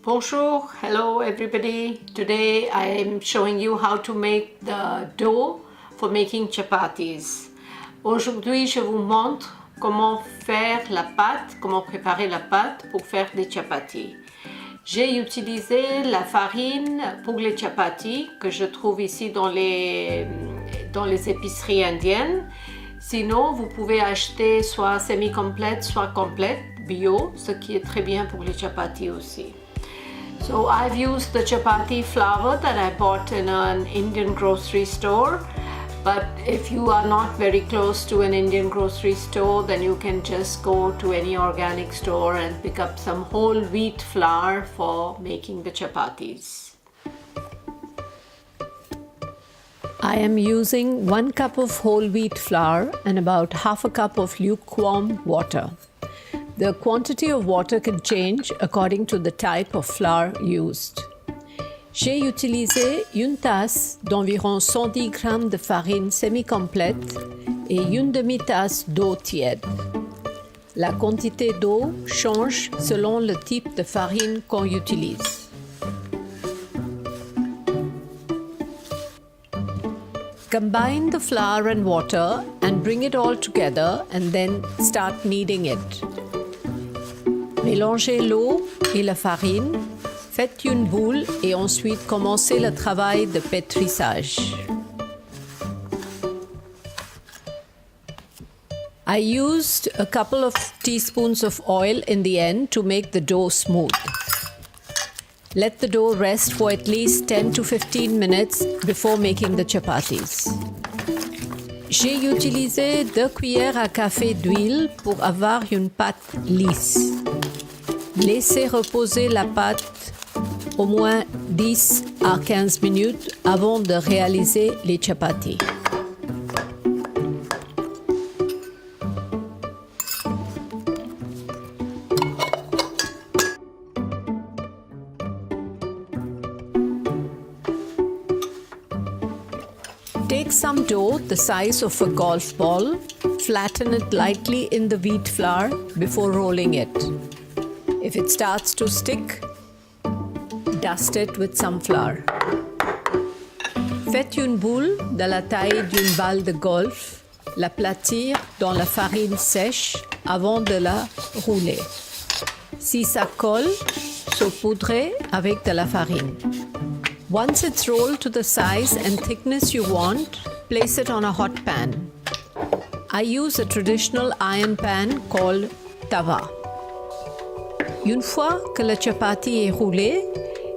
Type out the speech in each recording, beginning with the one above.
Bonjour, hello everybody. Today I am showing you how to make the dough for making chapatis. Aujourd'hui, je vous montre comment faire la pâte, comment préparer la pâte pour faire des chapatis. J'ai utilisé la farine pour les chapatis que je trouve ici dans les épiceries indiennes. Sinon, vous pouvez acheter soit semi-complète, soit complète, bio, ce qui est très bien pour les chapatis aussi. So I've used the chapati flour that I bought in an Indian grocery store. But if you are not very close to an Indian grocery store, then you can just go to any organic store and pick up some whole wheat flour for making the chapatis. I am using 1 cup of whole wheat flour and about half a cup of lukewarm water. The quantity of water can change according to the type of flour used. J'ai utilisé une tasse d'environ 110 g de farine semi-complète et une demi-tasse d'eau tiède. La quantité d'eau change selon le type de farine qu'on utilise. Combine the flour and water and bring it all together and then start kneading it. Mélangez l'eau et la farine, faites une boule et ensuite commencez le travail de pétrissage. I used a couple of teaspoons of oil in the end to make the dough smooth. Let the dough rest for at least 10 to 15 minutes before making the chapatis. J'ai utilisé 2 cuillères à café d'huile pour avoir une pâte lisse. Laissez reposer la pâte au moins 10 à 15 minutes avant de réaliser les chapatis. Take some dough the size of a golf ball, flatten it lightly in the wheat flour before rolling it. If it starts to stick, dust it with some flour. Faites une boule de la taille d'une balle de golf, l'aplatir dans la farine sèche avant de la rouler. Si ça colle, saupoudrez avec de la farine. Once it's rolled to the size and thickness you want, place it on a hot pan. I use a traditional iron pan called tava. Une fois que le chapati est roulé,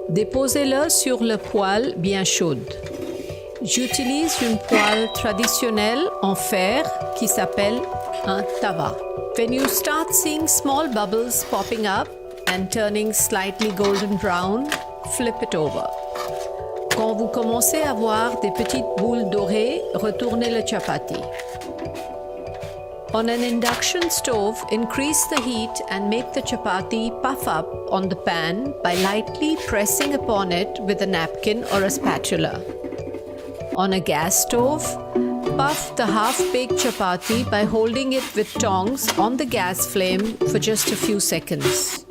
déposez-le sur le poêle bien chaude. J'utilise une poêle traditionnelle en fer qui s'appelle un tava. When you start seeing small bubbles popping up and turning slightly golden brown, flip it over. Quand vous commencez à voir des petites boules dorées, retournez le chapati. On an induction stove, increase the heat and make the chapati puff up on the pan by lightly pressing upon it with a napkin or a spatula. On a gas stove, puff the half-baked chapati by holding it with tongs on the gas flame for just a few seconds.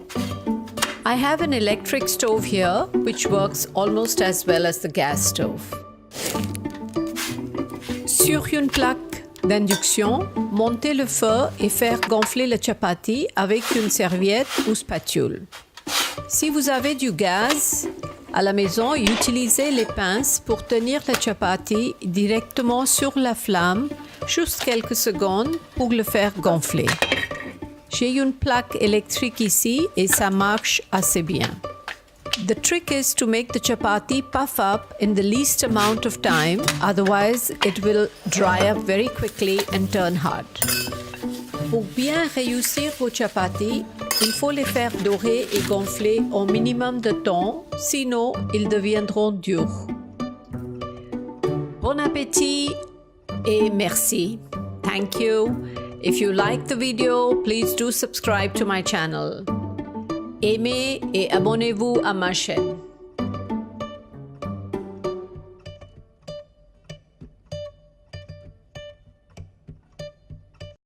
I have an electric stove here which works almost as well as the gas stove. Sur une plaque d'induction, montez le feu et faire gonfler le chapati avec une serviette ou spatule. Si vous avez du gaz à la maison, utilisez les pinces pour tenir le chapati directement sur la flamme juste quelques secondes pour le faire gonfler. J'ai une plaque électrique ici et ça marche assez bien. The trick is to make the chapati puff up in the least amount of time, otherwise it will dry up very quickly and turn hard. Pour bien réussir vos chapatis, il faut les faire dorer et gonfler au minimum de temps, sinon ils deviendront durs. Bon appétit et merci. Thank you. If you like the video, please do subscribe to my channel. Aimez et abonnez-vous à ma chaîne.